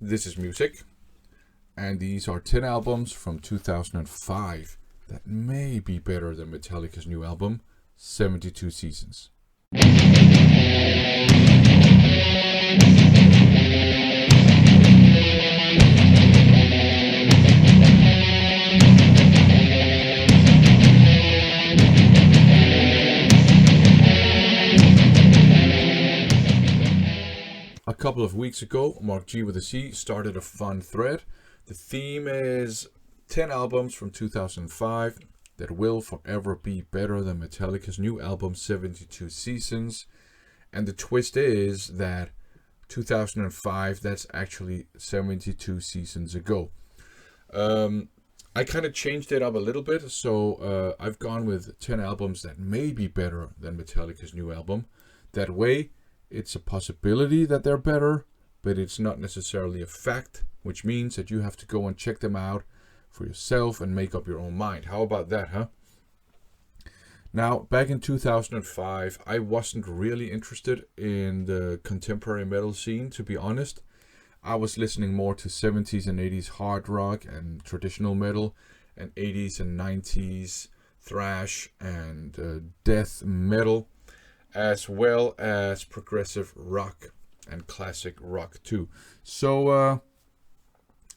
This is music, and these are 10 albums from 2005 that may be better than Metallica's new album, 72 Seasons. A couple of weeks ago, Marc G with a C started a fun thread. The theme is 10 albums from 2005 that will forever be better than Metallica's new album 72 Seasons. And the twist is that 2005, that's actually 72 seasons ago. I kind of changed it up a little bit, so I've gone with 10 albums that may be better than Metallica's new album. That way, it's a possibility that they're better, but it's not necessarily a fact, which means that you have to go and check them out for yourself and make up your own mind. How about that, huh? Now, back in 2005, I wasn't really interested in the contemporary metal scene, to be honest. I was listening more to 70s and 80s hard rock and traditional metal, and 80s and 90s thrash and death metal, as well as progressive rock and classic rock too. So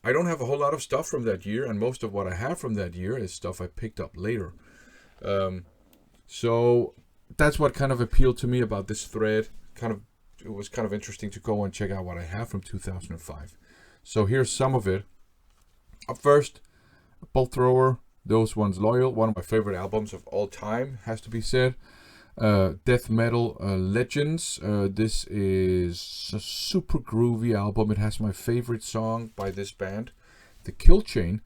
I don't have a whole lot of stuff from that year, and most of what I have from that year is stuff I picked up later. So that's what kind of appealed to me about this thread. It was kind of interesting to go and check out what I have from 2005. So here's some of it. Up first, Bolt Thrower, Those Ones Loyal, one of my favorite albums of all time, has to be said. Death Metal Legends. This is a super groovy album. It has my favorite song by this band. The Kill Chain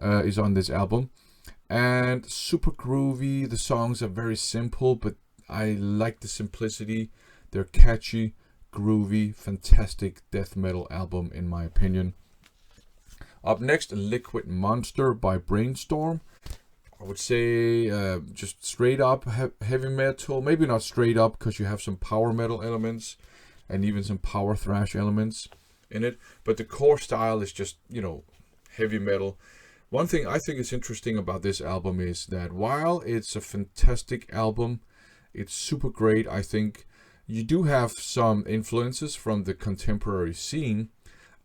is on this album. And super groovy. The songs are very simple, but I like the simplicity. They're catchy, groovy, fantastic death metal album in my opinion. Up next, Liquid Monster by Brainstorm. I would say just straight up heavy metal. Maybe not straight up, because you have some power metal elements and even some power thrash elements in it. But the core style is just, heavy metal. One thing I think is interesting about this album is that while it's a fantastic album, it's super great. I think you do have some influences from the contemporary scene.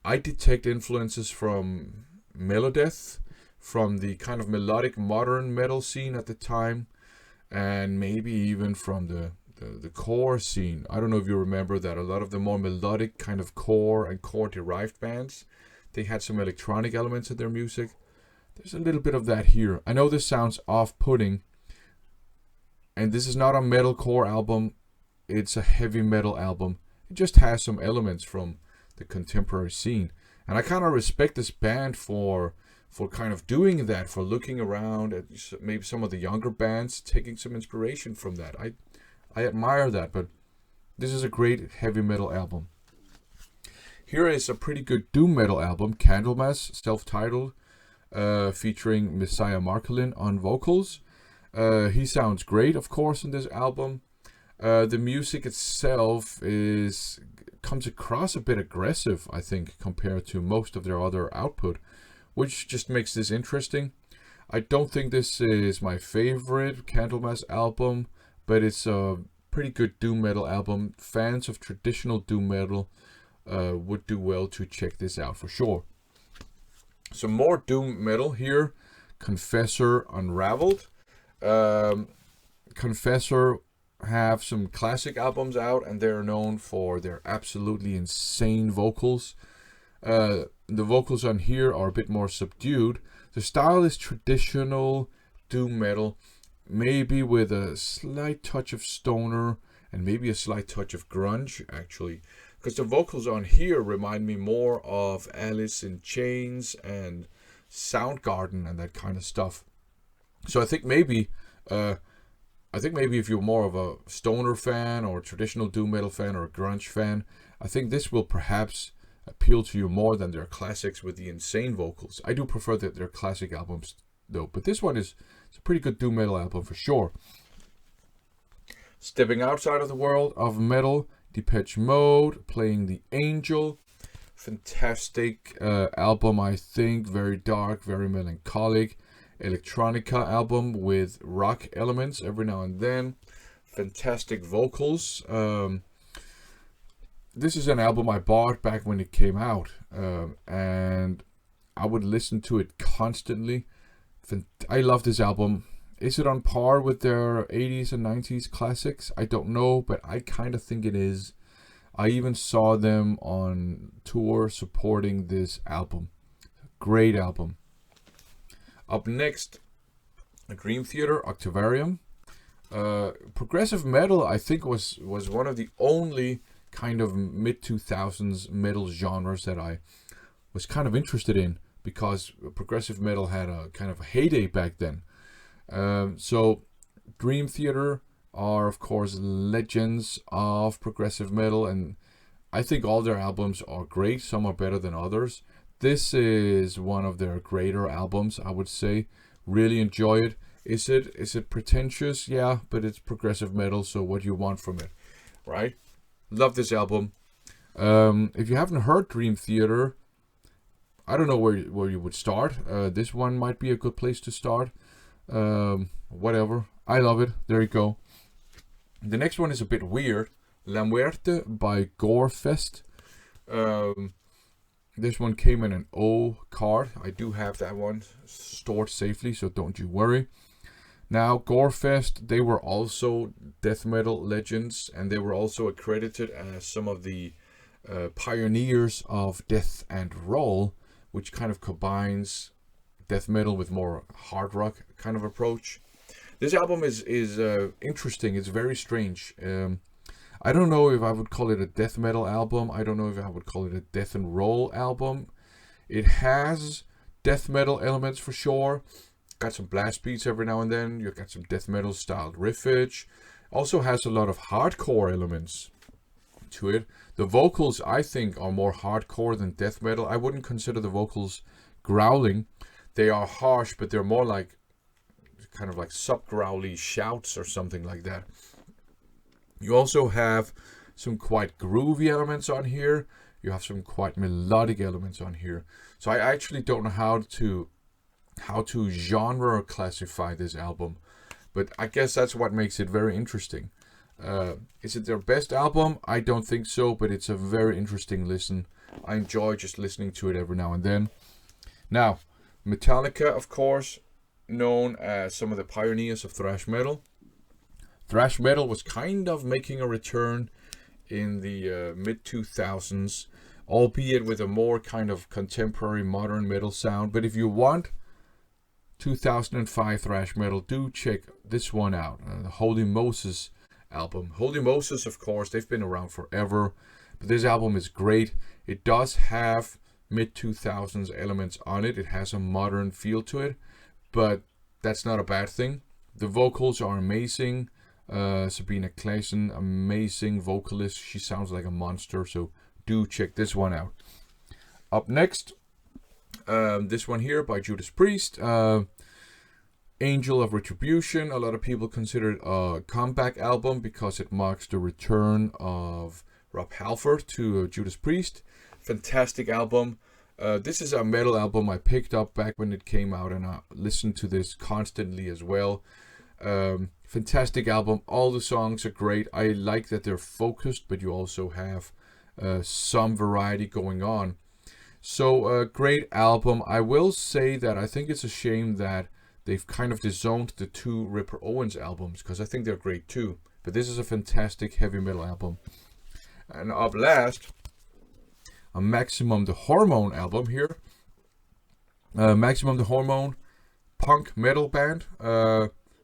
I detect influences from Melodeath, from the kind of melodic modern metal scene at the time, and maybe even from the core scene. I don't know if you remember that a lot of the more melodic kind of core and core derived bands, they had some electronic elements in their music. There's a little bit of that here. I know this sounds off-putting, and this is not a metalcore album, it's a heavy metal album. It just has some elements from the contemporary scene, and I kind of respect this band for kind of doing that, for looking around at maybe some of the younger bands, taking some inspiration from that. I admire that, but this is a great heavy metal album. Here is a pretty good doom metal album, Candlemas, self-titled, featuring Messiah Marcolin on vocals. He sounds great, of course, in this album. The music itself comes across a bit aggressive, I think, compared to most of their other output, which just makes this interesting. I don't think this is my favorite Candlemas album, but it's a pretty good doom metal album. Fans of traditional doom metal would do well to check this out for sure. Some more doom metal here. Confessor Unraveled. Confessor have some classic albums out, and they're known for their absolutely insane vocals. The vocals on here are a bit more subdued. The style is traditional doom metal, maybe with a slight touch of stoner and maybe a slight touch of grunge, actually, because the vocals on here remind me more of Alice in Chains and Soundgarden and that kind of stuff. So I think maybe if you're more of a stoner fan or a traditional doom metal fan or a grunge fan, I think this will perhaps appeal to you more than their classics with the insane vocals. I do prefer their classic albums though, but this one is a pretty good doom metal album for sure. Stepping outside of the world of metal, Depeche Mode, Playing the Angel. Fantastic album, I think. Very dark, very melancholic. Electronica album with rock elements every now and then. Fantastic vocals. This is an album I bought back when it came out, and I would listen to it constantly. I love this album. Is it on par with their 80s and 90s classics? I don't know, but I kind of think it is. I even saw them on tour supporting this album. Great album. Up next, Dream Theater, Octavarium. Progressive metal, I think, was one of the only kind of mid-2000s metal genres that I was kind of interested in, because progressive metal had a kind of a heyday back then. So Dream Theater are, of course, legends of progressive metal, and I think all their albums are great. Some are better than others. This is one of their greater albums, I would say. Really enjoy it. Is it pretentious? Yeah, but it's progressive metal, so what do you want from it, right? Love this album. If you haven't heard Dream Theater, I don't know where you would start. This one might be a good place to start. Whatever. I love it. There you go. The next one is a bit weird. La Muerte by Gorefest. This one came in an O card. I do have that one stored safely, so don't you worry. Now, Gorefest, they were also death metal legends, and they were also accredited as some of the pioneers of death and roll, which kind of combines death metal with more hard rock kind of approach. This album is interesting. It's very strange. I don't know if I would call it a death metal album. I don't know if I would call it a death and roll album. It has death metal elements for sure. Got some blast beats every now and then. You got some death metal styled riffage. Also has a lot of hardcore elements to it. The vocals, I think, are more hardcore than death metal. I wouldn't consider the vocals growling. They are harsh, but they're more like kind of like sub-growly shouts or something like that. You also have some quite groovy elements on here. You have some quite melodic elements on here. So I actually don't know how to genre classify this album, but I guess that's what makes it very interesting. Is it their best album? I don't think so, but it's a very interesting listen. I enjoy just listening to it every now and then. Now, Metallica, of course, known as some of the pioneers of thrash metal. Thrash metal was kind of making a return in the mid-2000s, albeit with a more kind of contemporary modern metal sound. But if you want 2005 thrash metal, do check this one out, the Holy Moses album. Holy Moses, of course, they've been around forever, but this album is great. It does have mid-2000s elements on it. It has a modern feel to it, but that's not a bad thing. The vocals are amazing. Sabina Claesson, amazing vocalist. She sounds like a monster, so do check this one out. Up next, this one here by Judas Priest, Angel of Retribution. A lot of people consider it a comeback album because it marks the return of Rob Halford to Judas Priest. Fantastic album. This is a metal album I picked up back when it came out, and I listened to this constantly as well. Fantastic album. All the songs are great. I like that they're focused, but you also have some variety going on. So great album. I will say that I think it's a shame that they've kind of disowned the two Ripper Owens albums, because I think they're great too. But this is a fantastic heavy metal album. And up last, a Maximum the Hormone album here. Maximum the Hormone, punk metal band.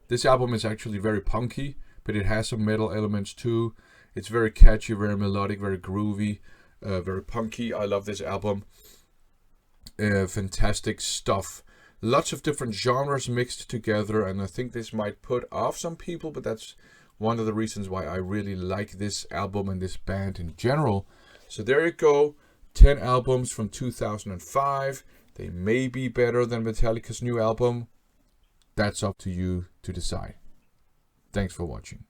This album is actually very punky, but it has some metal elements too. It's very catchy, very melodic, very groovy, very punky. I love this album. Fantastic stuff. Lots of different genres mixed together, and I think this might put off some people, but that's one of the reasons why I really like this album and this band in general. So there you go. 10 albums from 2005. They may be better than Metallica's new album. That's up to you to decide. Thanks for watching.